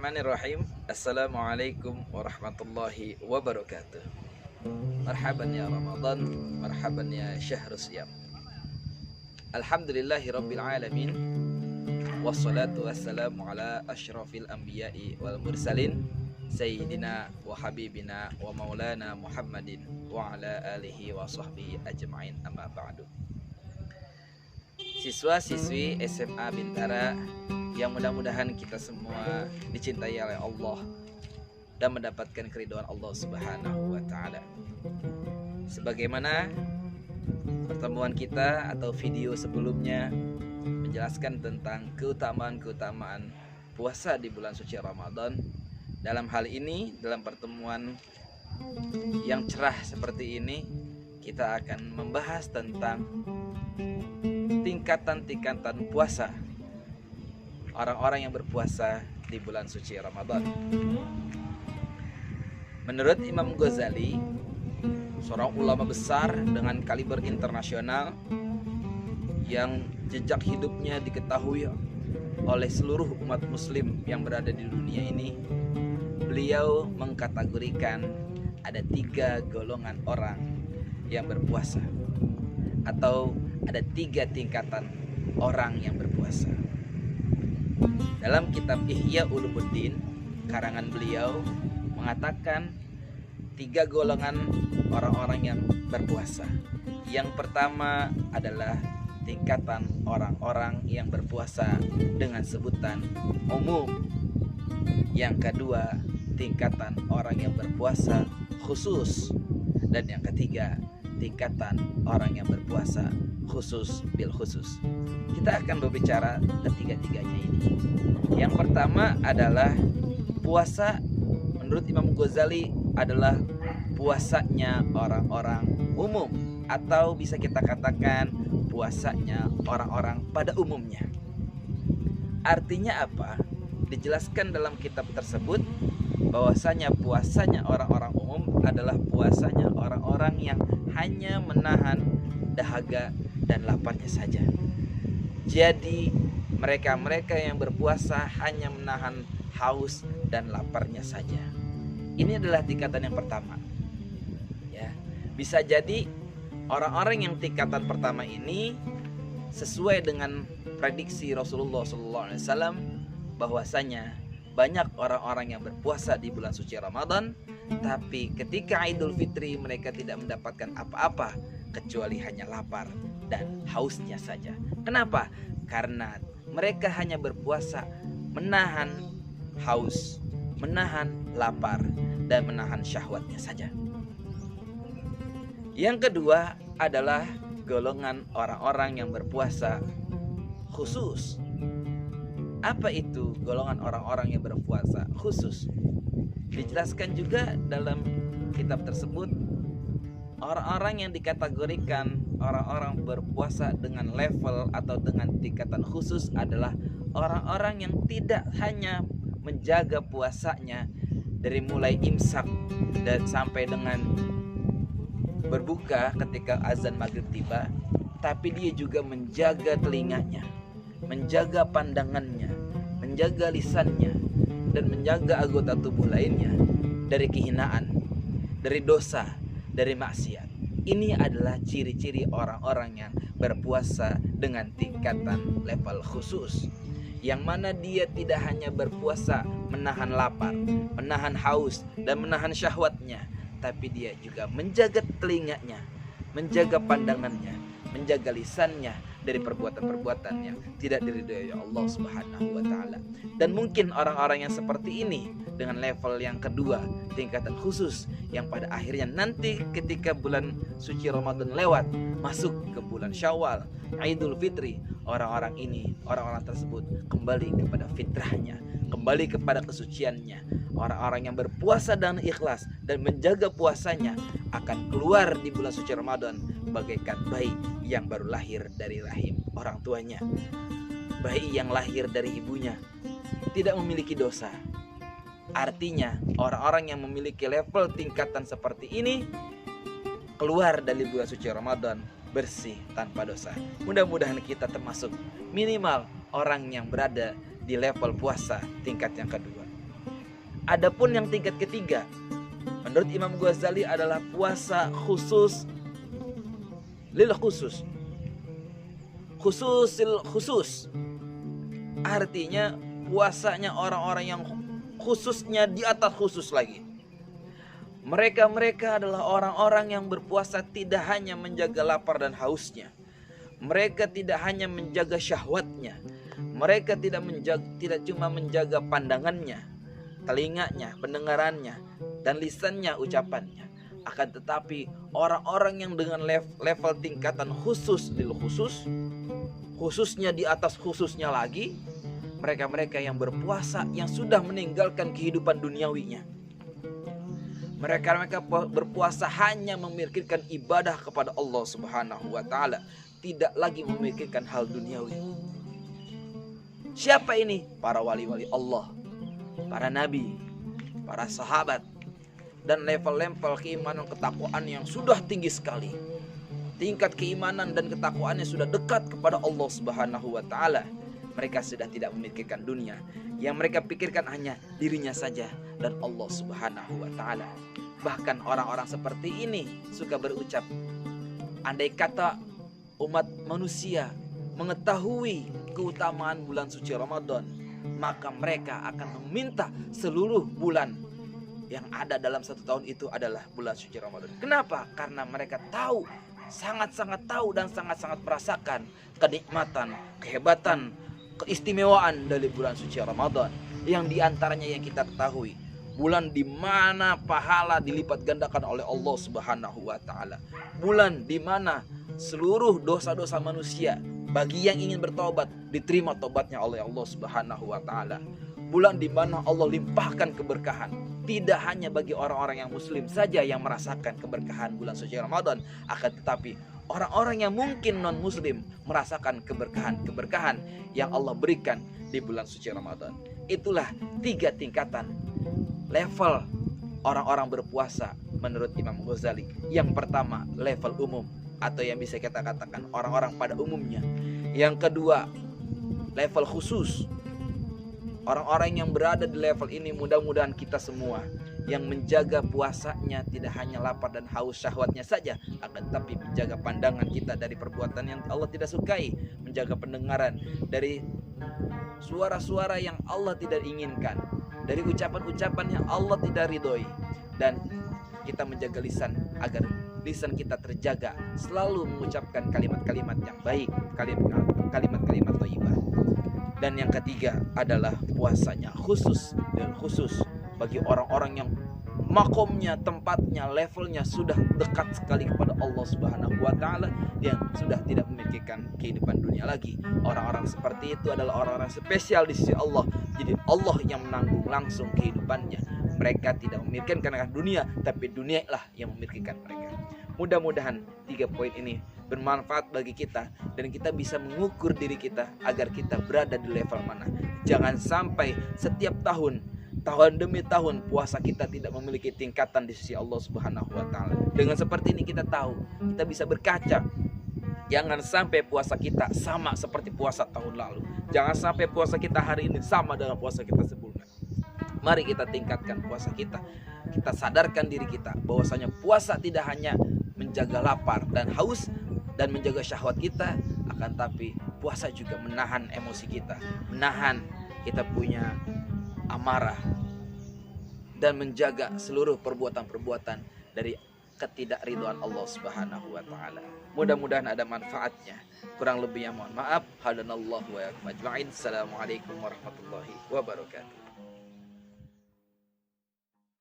Bismillahirrahmanirrahim. Assalamualaikum warahmatullahi wabarakatuh. Marhaban ya Ramadan, marhaban ya syahrus siyam. Alhamdulillahi rabbil alamin. Wassalatu wassalamu ala asyrafil anbiya'i wal mursalin Sayyidina wa habibina wa maulana Muhammadin wa ala alihi wa sahbihi ajma'in, amma ba'du. Siswa-siswi SMA Bintara yang mudah-mudahan kita semua dicintai oleh Allah dan mendapatkan keridhaan Allah Subhanahu wa taala. Sebagaimana pertemuan kita atau video sebelumnya menjelaskan tentang keutamaan-keutamaan puasa di bulan suci Ramadan. Dalam hal ini, dalam pertemuan yang cerah seperti ini, kita akan membahas tentang tingkatan-tingkatan puasa orang-orang yang berpuasa di bulan suci Ramadan. Menurut Imam Ghazali, seorang ulama besar dengan kaliber internasional yang jejak hidupnya diketahui oleh seluruh umat muslim yang berada di dunia ini, beliau mengkategorikan ada 3 golongan orang yang berpuasa, atau ada 3 tingkatan orang yang berpuasa. Dalam kitab Ihya Ulumuddin, karangan beliau mengatakan 3 golongan orang-orang yang berpuasa. Yang pertama adalah tingkatan orang-orang yang berpuasa dengan sebutan umum. Yang kedua, tingkatan orang yang berpuasa khusus. Dan yang ketiga, tingkatan orang yang berpuasa khusus bil khusus. Kita akan berbicara ketiga-tiganya ini. Yang pertama adalah puasa menurut Imam Ghazali adalah puasanya orang-orang umum, atau bisa kita katakan puasanya orang-orang pada umumnya. Artinya apa? Dijelaskan dalam kitab tersebut bahwasanya puasanya orang-orang umum adalah puasanya orang-orang yang hanya menahan dahaga dan laparnya saja. Jadi mereka-mereka yang berpuasa hanya menahan haus dan laparnya saja. Ini adalah tingkatan yang pertama. Ya, bisa jadi orang-orang yang tingkatan pertama ini sesuai dengan prediksi Rasulullah SAW bahwasanya banyak orang-orang yang berpuasa di bulan suci Ramadan, tapi ketika Idul Fitri mereka tidak mendapatkan apa-apa kecuali hanya lapar dan hausnya saja. Kenapa? Karena mereka hanya berpuasa menahan haus, menahan lapar, dan menahan syahwatnya saja. Yang kedua adalah golongan orang-orang yang berpuasa khusus. Apa itu golongan orang-orang yang berpuasa khusus? Dijelaskan juga dalam kitab tersebut, orang-orang yang dikategorikan orang-orang berpuasa dengan level atau dengan tingkatan khusus adalah orang-orang yang tidak hanya menjaga puasanya dari mulai imsak dan sampai dengan berbuka ketika azan maghrib tiba, tapi dia juga menjaga telinganya, menjaga pandangannya, menjaga lisannya, dan menjaga anggota tubuh lainnya dari kehinaan, dari dosa, dari maksiat. Ini adalah ciri-ciri orang-orang yang berpuasa dengan tingkatan level khusus, yang mana dia tidak hanya berpuasa menahan lapar, menahan haus, dan menahan syahwatnya, tapi dia juga menjaga telinganya, menjaga pandangannya, menjaga lisannya dari perbuatan-perbuatan yang tidak diridhoi Allah Subhanahu wa taala. Dan mungkin orang-orang yang seperti ini dengan level yang kedua, tingkatan khusus, yang pada akhirnya nanti ketika bulan suci Ramadan lewat, masuk ke bulan Syawal, Idul Fitri, orang-orang ini, orang-orang tersebut kembali kepada fitrahnya, kembali kepada kesuciannya. Orang-orang yang berpuasa dengan ikhlas dan menjaga puasanya akan keluar di bulan suci Ramadan bagaikan bayi yang baru lahir dari rahim orang tuanya. Bayi yang lahir dari ibunya tidak memiliki dosa. Artinya orang-orang yang memiliki level tingkatan seperti ini keluar dari bulan suci Ramadan bersih tanpa dosa. Mudah-mudahan kita termasuk minimal orang yang berada di level puasa tingkat yang kedua. Adapun yang tingkat ketiga, menurut Imam Ghazali adalah puasa khusus lil khusus. Khususil khusus. Artinya puasanya orang-orang yang khususnya di atas khusus lagi. Mereka adalah orang-orang yang berpuasa tidak hanya menjaga lapar dan hausnya. Mereka tidak hanya menjaga syahwatnya. Mereka tidak cuma menjaga pandangannya, telinganya, pendengarannya, dan lisannya, ucapannya. Akan tetapi orang-orang yang dengan level tingkatan khusus lil khusus, khususnya di atas khususnya lagi, mereka yang berpuasa yang sudah meninggalkan kehidupan duniawinya. Mereka berpuasa hanya memikirkan ibadah kepada Allah Subhanahu wa taala, tidak lagi memikirkan hal duniawi. Siapa ini? Para wali-wali Allah, para nabi, para sahabat, dan level-level keimanan ketakwaan yang sudah tinggi sekali. Tingkat keimanan dan ketakwaannya sudah dekat kepada Allah Subhanahu wa taala. Mereka sudah tidak memikirkan dunia. Yang mereka pikirkan hanya dirinya saja dan Allah Subhanahu wa taala. Bahkan orang-orang seperti ini suka berucap, andai kata umat manusia mengetahui keutamaan bulan suci Ramadan, maka mereka akan meminta seluruh bulan yang ada dalam satu tahun itu adalah bulan suci Ramadan. Kenapa? Karena mereka tahu, sangat-sangat tahu dan sangat-sangat merasakan kenikmatan, kehebatan, keistimewaan dari bulan suci Ramadan. Yang diantaranya yang kita ketahui, bulan di mana pahala dilipat gandakan oleh Allah Subhanahu wa taala. Bulan di mana seluruh dosa-dosa manusia bagi yang ingin bertobat diterima tobatnya oleh Allah Subhanahu wa taala. Bulan di mana Allah limpahkan keberkahan. Tidak hanya bagi orang-orang yang muslim saja yang merasakan keberkahan bulan suci Ramadan, akan tetapi orang-orang yang mungkin non-muslim merasakan keberkahan yang Allah berikan di bulan suci Ramadan. Itulah 3 tingkatan level orang-orang berpuasa menurut Imam Ghazali. Yang pertama, level umum atau yang bisa kita katakan orang-orang pada umumnya. Yang kedua, level khusus. Orang-orang yang berada di level ini mudah-mudahan kita semua yang menjaga puasanya tidak hanya lapar dan haus syahwatnya saja, akan tetapi menjaga pandangan kita dari perbuatan yang Allah tidak sukai, menjaga pendengaran dari suara-suara yang Allah tidak inginkan, dari ucapan-ucapan yang Allah tidak ridhoi, dan kita menjaga lisan agar lisan kita terjaga selalu mengucapkan kalimat-kalimat yang baik, kalimat-kalimat thayyibah. Dan yang ketiga adalah puasanya khusus dan khusus bagi orang-orang yang makomnya, tempatnya, levelnya sudah dekat sekali kepada Allah Subhanahu wa taala, yang sudah tidak memikirkan kehidupan dunia lagi. Orang-orang seperti itu adalah orang-orang spesial di sisi Allah. Jadi Allah yang menanggung langsung kehidupannya. Mereka tidak memikirkan karena dunia, tapi dunia lah yang memikirkan mereka. Mudah-mudahan 3 poin ini bermanfaat bagi kita dan kita bisa mengukur diri kita agar kita berada di level mana. Jangan sampai setiap tahun demi tahun puasa kita tidak memiliki tingkatan di sisi Allah Subhanahu wa taala. Dengan seperti ini kita tahu, kita bisa berkaca. Jangan sampai puasa kita sama seperti puasa tahun lalu. Jangan sampai puasa kita hari ini sama dengan puasa kita sebelumnya. Mari kita tingkatkan puasa kita. Kita sadarkan diri kita bahwasanya puasa tidak hanya menjaga lapar dan haus dan menjaga syahwat kita, akan tapi puasa juga menahan emosi kita, menahan kita punya amarah, dan menjaga seluruh perbuatan-perbuatan dari ketidakridhaan Allah Subhanahu wa taala. Mudah-mudahan ada manfaatnya. Kurang lebihnya mohon maaf. Hadanallahu wa iyyakum ajma'in. Assalamualaikum warahmatullahi wabarakatuh.